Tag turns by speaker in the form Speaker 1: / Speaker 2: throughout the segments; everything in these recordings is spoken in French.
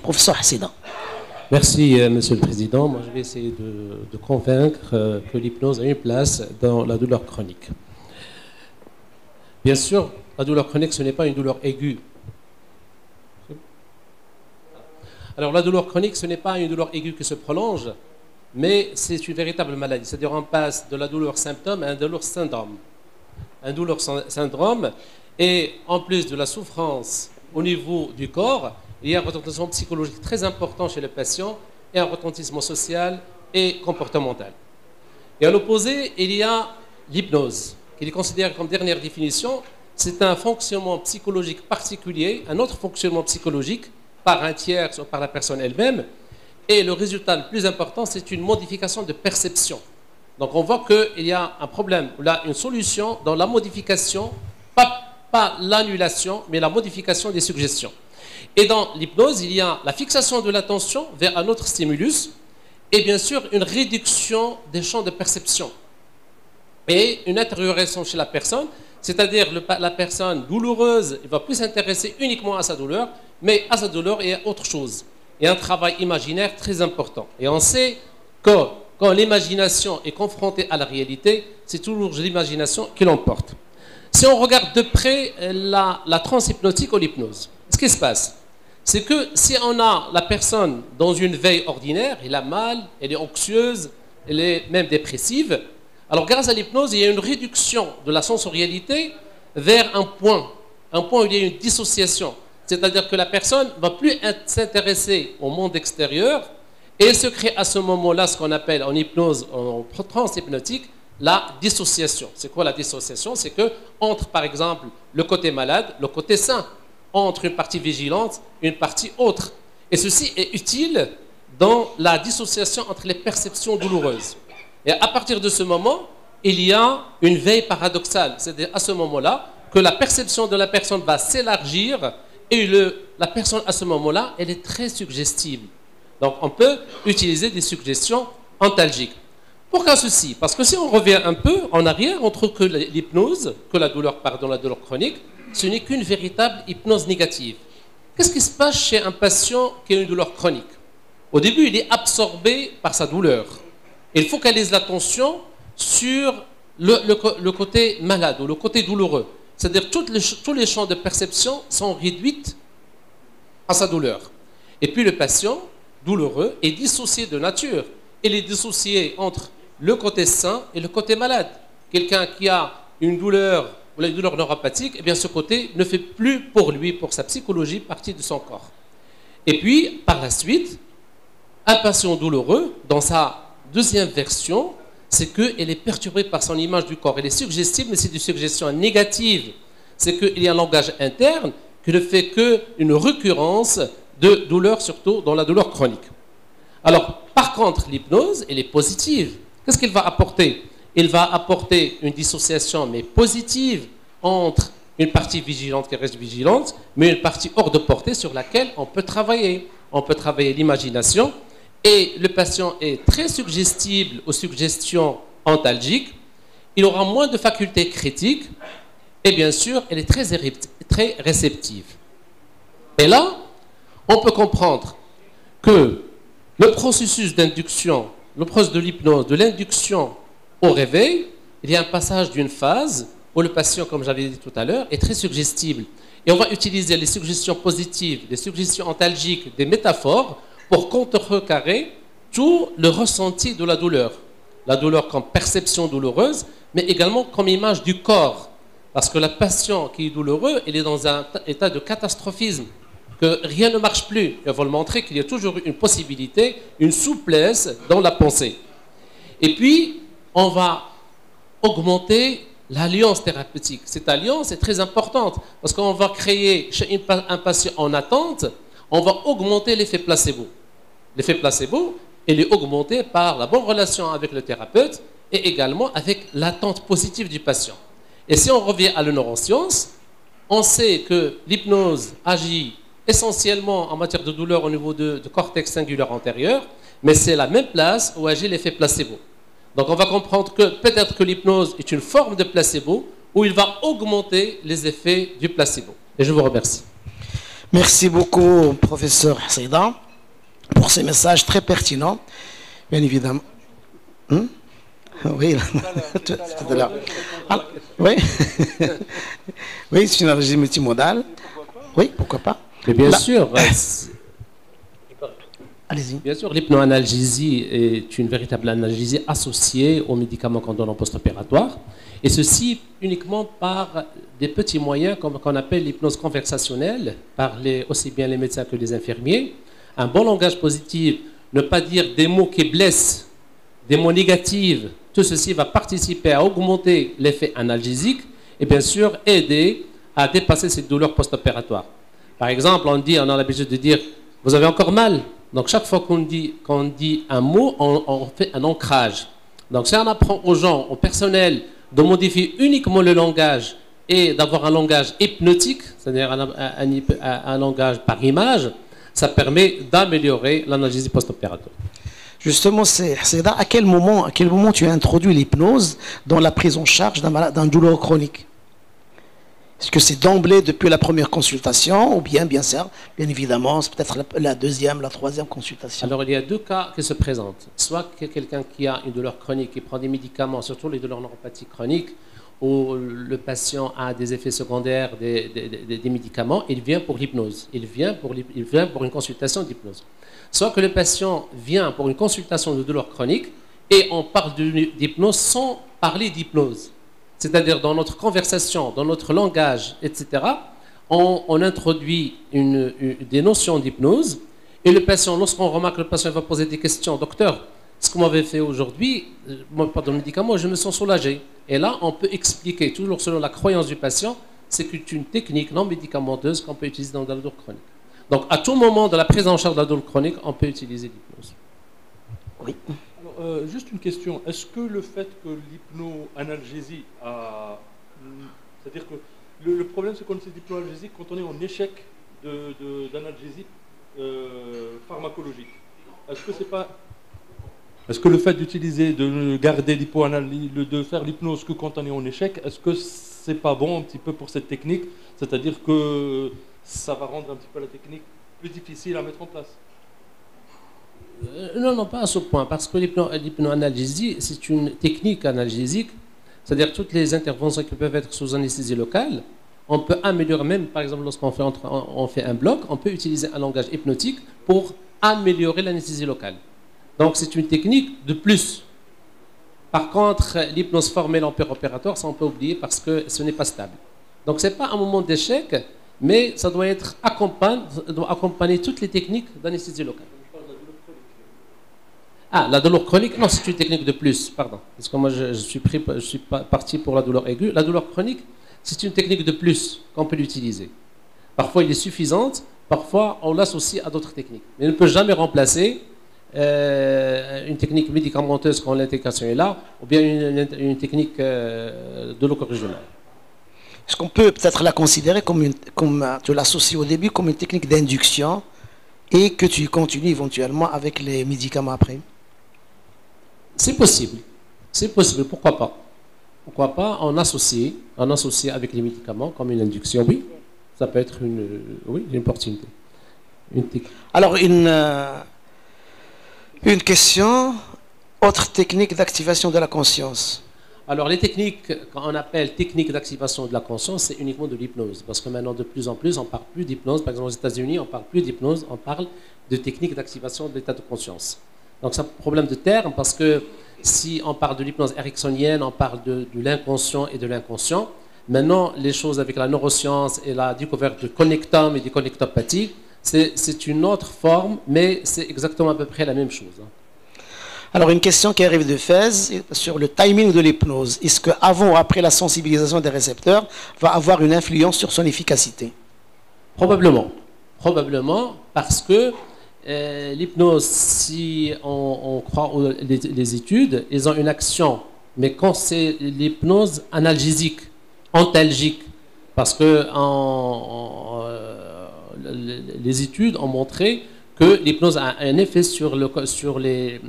Speaker 1: Professeur Hassida.
Speaker 2: Merci, Monsieur le Président. Moi, je vais essayer de convaincre que l'hypnose a une place dans la douleur chronique. Bien sûr, la douleur chronique, ce n'est pas une douleur aiguë. Alors, la douleur chronique, ce n'est pas une douleur aiguë qui se prolonge, mais c'est une véritable maladie. C'est-à-dire, on passe de la douleur symptôme à un douleur syndrome. Un douleur syndrome, et en plus de la souffrance au niveau du corps, il y a un retentissement psychologique très important chez le patient et un retentissement social et comportemental. Et à l'opposé, il y a l'hypnose, qui est considérée comme dernière définition. C'est un fonctionnement psychologique particulier, un autre fonctionnement psychologique par un tiers ou par la personne elle-même. Et le résultat le plus important, c'est une modification de perception. Donc on voit qu'il y a un problème, là, une solution dans la modification, pas l'annulation, mais la modification des suggestions. Et dans l'hypnose, il y a la fixation de l'attention vers un autre stimulus et bien sûr une réduction des champs de perception et une intériorisation chez la personne, c'est-à-dire la personne douloureuse, elle va plus s'intéresser uniquement à sa douleur, mais à sa douleur et à autre chose. Il y a un travail imaginaire très important. Et on sait que quand l'imagination est confrontée à la réalité, c'est toujours l'imagination qui l'emporte. Si on regarde de près la transe hypnotique ou l'hypnose, ce qui se passe, c'est que si on a la personne dans une veille ordinaire, elle a mal, elle est anxieuse, elle est même dépressive, alors grâce à l'hypnose, il y a une réduction de la sensorialité vers un point où il y a une dissociation. C'est-à-dire que la personne ne va plus s'intéresser au monde extérieur et se crée à ce moment-là ce qu'on appelle en hypnose, en transe hypnotique, la dissociation. C'est quoi la dissociation? C'est que entre, par exemple, le côté malade, le côté sain, entre une partie vigilante et une partie autre. Et ceci est utile dans la dissociation entre les perceptions douloureuses. Et à partir de ce moment, il y a une veille paradoxale. C'est-à-dire à ce moment-là que la perception de la personne va s'élargir et la personne à ce moment-là, elle est très suggestive. Donc on peut utiliser des suggestions antalgiques. Pourquoi ceci? Parce que si on revient un peu en arrière, on trouve que l'hypnose, la douleur chronique, ce n'est qu'une véritable hypnose négative. Qu'est-ce qui se passe chez un patient qui a une douleur chronique? Au début, il est absorbé par sa douleur. Il focalise l'attention sur le côté malade ou le côté douloureux. C'est-à-dire que tous les champs de perception sont réduits à sa douleur. Et puis le patient douloureux est dissocié de nature. Il est dissocié entre le côté sain et le côté malade. Quelqu'un qui a une douleur ou la douleur neuropathique, eh bien ce côté ne fait plus pour lui, pour sa psychologie, partie de son corps. Et puis, par la suite, un patient douloureux, dans sa deuxième version, c'est qu'elle est perturbée par son image du corps. Elle est suggestive, mais c'est une suggestion négative. C'est qu'il y a un langage interne qui ne fait qu'une récurrence de douleur, surtout dans la douleur chronique. Alors, par contre, l'hypnose, elle est positive. Qu'est-ce qu'elle va apporter? Elle va apporter une dissociation, mais positive, entre une partie vigilante qui reste vigilante, mais une partie hors de portée sur laquelle on peut travailler. On peut travailler l'imagination. Et le patient est très suggestible aux suggestions antalgiques. Il aura moins de facultés critiques. Et bien sûr, elle est très réceptive. Et là, on peut comprendre que le processus d'induction, le processus de l'hypnose, de l'induction au réveil, il y a un passage d'une phase où le patient, comme j'avais dit tout à l'heure, est très suggestible. Et on va utiliser les suggestions positives, les suggestions antalgiques, des métaphores pour contrecarrer tout le ressenti de la douleur. La douleur comme perception douloureuse, mais également comme image du corps. Parce que le patient qui est douloureux, il est dans un état de catastrophisme, que rien ne marche plus. Il va le montrer qu'il y a toujours une possibilité, une souplesse dans la pensée. Et puis, on va augmenter l'alliance thérapeutique. Cette alliance est très importante parce qu'on va créer chez un patient en attente, on va augmenter l'effet placebo. L'effet placebo, il est augmenté par la bonne relation avec le thérapeute et également avec l'attente positive du patient. Et si on revient à la neuroscience, on sait que l'hypnose agit essentiellement en matière de douleur au niveau de cortex singulaire antérieur, mais c'est la même place où agit l'effet placebo. Donc on va comprendre que peut-être que l'hypnose est une forme de placebo où il va augmenter les effets du placebo. Et je vous remercie.
Speaker 1: Merci beaucoup, professeur Saïda, pour ces messages très pertinents, bien évidemment. Oui, tout à l'heure. Ah, oui, oui, c'est une allergie multimodale. Oui, pourquoi pas.
Speaker 2: Mais bien sûr,
Speaker 1: allez-y.
Speaker 2: Bien sûr, l'hypnoanalgésie est une véritable analgésie associée aux médicaments qu'on donne en post-opératoire, et ceci uniquement par des petits moyens comme qu'on appelle l'hypnose conversationnelle, par aussi bien les médecins que les infirmiers. Un bon langage positif, ne pas dire des mots qui blessent, des mots négatifs, tout ceci va participer à augmenter l'effet analgésique et bien sûr aider à dépasser ces douleurs post-opératoires. Par exemple, on a l'habitude de dire « vous avez encore mal ». Donc chaque fois qu'on dit un mot, on fait un ancrage. Donc si on apprend aux gens, au personnel, de modifier uniquement le langage et d'avoir un langage hypnotique, c'est-à-dire un langage par image, ça permet d'améliorer l'analgésie post-opératoire.
Speaker 1: Justement, c'est à quel moment tu as introduit l'hypnose dans la prise en charge d'un douleur chronique? Est-ce que c'est d'emblée depuis la première consultation ou bien sûr, bien évidemment, c'est peut-être la deuxième, la troisième consultation?
Speaker 2: Alors, il y a deux cas qui se présentent. Soit quelqu'un qui a une douleur chronique, qui prend des médicaments, surtout les douleurs neuropathiques chroniques, où le patient a des effets secondaires des médicaments, il vient pour l'hypnose. Il vient pour une consultation d'hypnose. Soit que le patient vient pour une consultation de douleur chronique et on parle d'hypnose sans parler d'hypnose. C'est-à-dire dans notre conversation, dans notre langage, etc., on introduit des notions d'hypnose et le patient, lorsqu'on remarque que le patient va poser des questions, docteur, ce que vous m'avez fait aujourd'hui, moi, pas de médicaments, je me sens soulagé. Et là, on peut expliquer, toujours selon la croyance du patient, c'est une technique non médicamenteuse qu'on peut utiliser dans la douleur chronique. Donc, à tout moment de la prise en charge de la douleur chronique, on peut utiliser l'hypnose.
Speaker 1: Oui.
Speaker 3: Alors, juste une question. Est-ce que le fait que l'hypnoanalgésie a... C'est-à-dire que le problème, c'est qu'on sait l'hypnoanalgésie quand on est en échec d'analgésie pharmacologique. Est-ce que c'est pas... Est-ce que le fait d'utiliser, de garder de faire l'hypnose que quand on est en échec, est-ce que c'est pas bon un petit peu pour cette technique? C'est-à-dire que ça va rendre un petit peu la technique plus difficile à mettre en place?
Speaker 2: Non, pas à ce point, parce que l'hypnoanalgésie, c'est une technique analgésique, c'est-à-dire toutes les interventions qui peuvent être sous anesthésie locale, on peut améliorer, même par exemple lorsqu'on fait un bloc, on peut utiliser un langage hypnotique pour améliorer l'anesthésie locale. Donc c'est une technique de plus. Par contre, l'hypnose formelle en opératoire, ça on peut oublier parce que ce n'est pas stable. Donc ce n'est pas un moment d'échec, mais ça doit être accompagner toutes les techniques d'anesthésie locale. Ah, la douleur chronique, non, c'est une technique de plus, pardon. Parce que moi, je suis parti pour la douleur aiguë. La douleur chronique, c'est une technique de plus qu'on peut l'utiliser. Parfois, elle est suffisante, parfois, on l'associe à d'autres techniques. Mais elle ne peut jamais remplacer une technique médicamenteuse quand l'intégration est là, ou bien une technique de douleur régionale.
Speaker 1: Est-ce qu'on peut peut-être la considérer comme tu l'associes au début, comme une technique d'induction et que tu continues éventuellement avec les médicaments après?
Speaker 2: C'est possible, pourquoi pas? Pourquoi pas en associer avec les médicaments comme une induction? Oui, ça peut être une opportunité.
Speaker 1: Alors, une question, autre technique d'activation de la conscience.
Speaker 2: Alors, les techniques qu'on appelle techniques d'activation de la conscience, c'est uniquement de l'hypnose. Parce que maintenant, de plus en plus, on ne parle plus d'hypnose. Par exemple, aux États-Unis, on ne parle plus d'hypnose, on parle de techniques d'activation de l'état de conscience. Donc, c'est un problème de terme parce que si on parle de l'hypnose ericksonienne, on parle de l'inconscient et de l'inconscient. Maintenant, les choses avec la neuroscience et la découverte de connectomes et des connectopathies, c'est une autre forme, mais c'est exactement à peu près la même chose.
Speaker 1: Alors, une question qui arrive de Fès sur le timing de l'hypnose. Est-ce qu'avant ou après la sensibilisation des récepteurs va avoir une influence sur son efficacité?
Speaker 2: Probablement. Probablement, parce que l'hypnose, si on croit les études, ils ont une action. Mais quand c'est l'hypnose analgésique, antalgique, parce que les études ont montré que l'hypnose a un effet sur les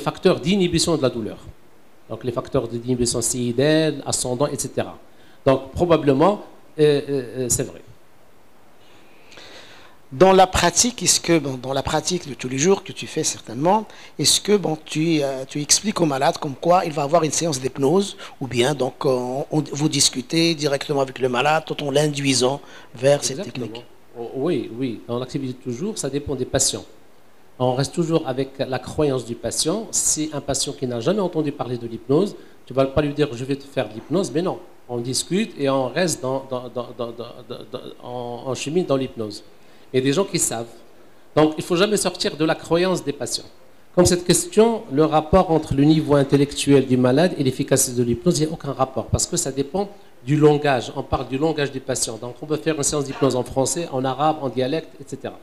Speaker 2: facteurs d'inhibition de la douleur. Donc les facteurs d'inhibition séidène, ascendant, etc. Donc probablement, c'est vrai.
Speaker 1: Dans la pratique, est-ce que, bon, dans la pratique de tous les jours que tu fais certainement, est-ce que bon, tu expliques au malade comme quoi il va avoir une séance d'hypnose, ou bien donc vous discutez directement avec le malade tout en l'induisant vers cette
Speaker 2: Exactement.
Speaker 1: technique?
Speaker 2: Oui, oui. Dans l'activité de toujours, ça dépend des patients. On reste toujours avec la croyance du patient. Si un patient qui n'a jamais entendu parler de l'hypnose, tu ne vas pas lui dire je vais te faire de l'hypnose, mais non. On discute et on reste en chemine dans l'hypnose. Il y a des gens qui savent. Donc, il ne faut jamais sortir de la croyance des patients. Comme cette question, le rapport entre le niveau intellectuel du malade et l'efficacité de l'hypnose, il n'y a aucun rapport, parce que ça dépend du langage. On parle du langage du patient. Donc, on peut faire une séance d'hypnose en français, en arabe, en dialecte, etc.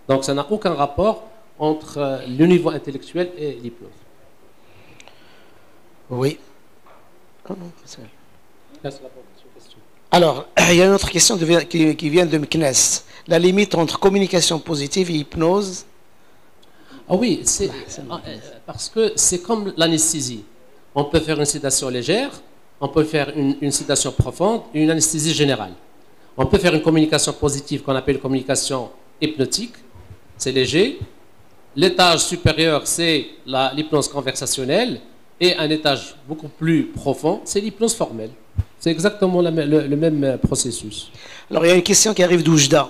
Speaker 2: Donc, ça n'a aucun rapport entre le niveau intellectuel et l'hypnose.
Speaker 1: Oui.
Speaker 2: Là, c'est la question.
Speaker 1: Alors, il y a une autre question qui vient de Meknes. La limite entre communication positive et hypnose.
Speaker 2: Ah oui, parce que c'est comme l'anesthésie. On peut faire une sédation légère, on peut faire une sédation profonde et une anesthésie générale. On peut faire une communication positive qu'on appelle communication hypnotique, c'est léger. L'étage supérieur, c'est l'hypnose conversationnelle, et un étage beaucoup plus profond, c'est l'hypnose formelle. C'est exactement le même processus.
Speaker 1: Alors, il y a une question qui arrive d'Oujda.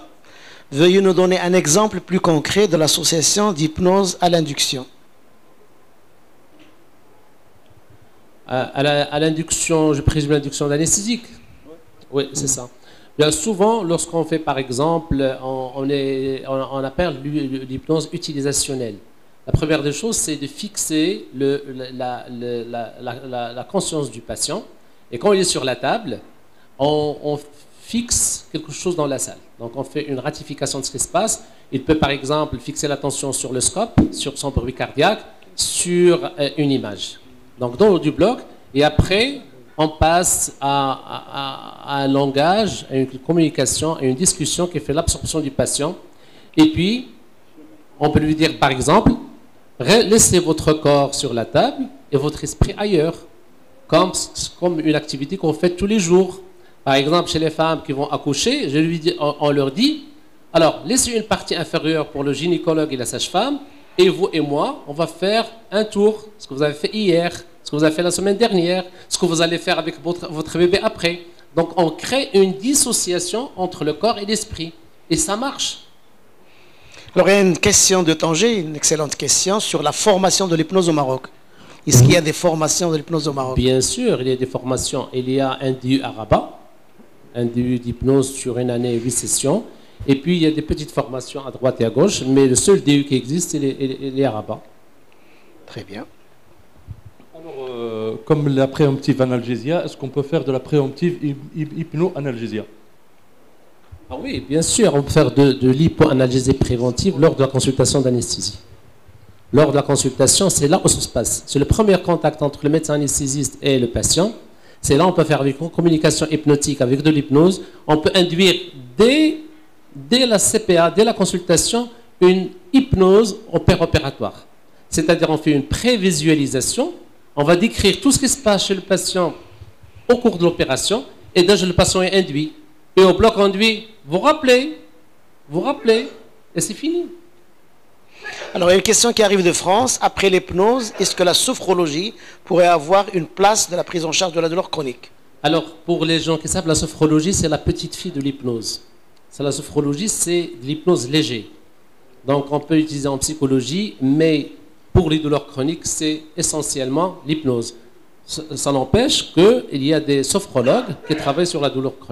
Speaker 1: Veuillez nous donner un exemple plus concret de l'association d'hypnose à l'induction.
Speaker 2: À l'induction, je présume l'induction d'anesthésique. Oui, c'est ça. Bien souvent, lorsqu'on fait, par exemple, on appelle l'hypnose utilisationnelle. La première des choses, c'est de fixer la conscience du patient. Et quand il est sur la table, on fixe quelque chose dans la salle. Donc, on fait une ratification de ce qui se passe. Il peut, par exemple, fixer l'attention sur le scope, sur son bruit cardiaque, sur une image. Donc, dans du bloc. Et après, on passe à un langage, à une communication, à une discussion qui fait l'absorption du patient. Et puis, on peut lui dire, par exemple, laissez votre corps sur la table et votre esprit ailleurs, comme une activité qu'on fait tous les jours. Par exemple, chez les femmes qui vont accoucher, on leur dit, alors, laissez une partie inférieure pour le gynécologue et la sage-femme, et vous et moi, on va faire un tour, ce que vous avez fait hier, ce que vous avez fait la semaine dernière, ce que vous allez faire avec votre bébé après. Donc, on crée une dissociation entre le corps et l'esprit. Et ça marche.
Speaker 1: Alors, il y a une question de Tanger, une excellente question sur la formation de l'hypnose au Maroc. Est-ce qu'il y a des formations de l'hypnose au Maroc?
Speaker 2: Bien sûr, il y a des formations. Il y a un DU à Rabat, un DU d'hypnose sur une année, 8 sessions. Et puis, il y a des petites formations à droite et à gauche, mais le seul DU qui existe, il est à Rabat.
Speaker 1: Très bien.
Speaker 3: Alors, comme la préemptive analgésia, est-ce qu'on peut faire de la préemptive hypno-analgésia?
Speaker 2: Ah oui, bien sûr, on peut faire de l'hypoanalgésie préventive lors de la consultation d'anesthésie. Lors de la consultation, c'est là où ça se passe. C'est le premier contact entre le médecin anesthésiste et le patient. C'est là où on peut faire avec une communication hypnotique, avec de l'hypnose. On peut induire dès la CPA, dès la consultation, une hypnose opératoire. C'est-à-dire on fait une prévisualisation. On va décrire tout ce qui se passe chez le patient au cours de l'opération. Et déjà, le patient est induit. Et au bloc induit, vous rappelez, et c'est fini.
Speaker 1: Alors, il y a une question qui arrive de France. Après l'hypnose, est-ce que la sophrologie pourrait avoir une place de la prise en charge de la douleur chronique?
Speaker 2: Alors, pour les gens qui savent, la sophrologie, c'est la petite fille de l'hypnose. La sophrologie, c'est de l'hypnose légère. Donc, on peut l'utiliser en psychologie, mais pour les douleurs chroniques, c'est essentiellement l'hypnose. Ça n'empêche qu'il y a des sophrologues qui travaillent sur la douleur chronique.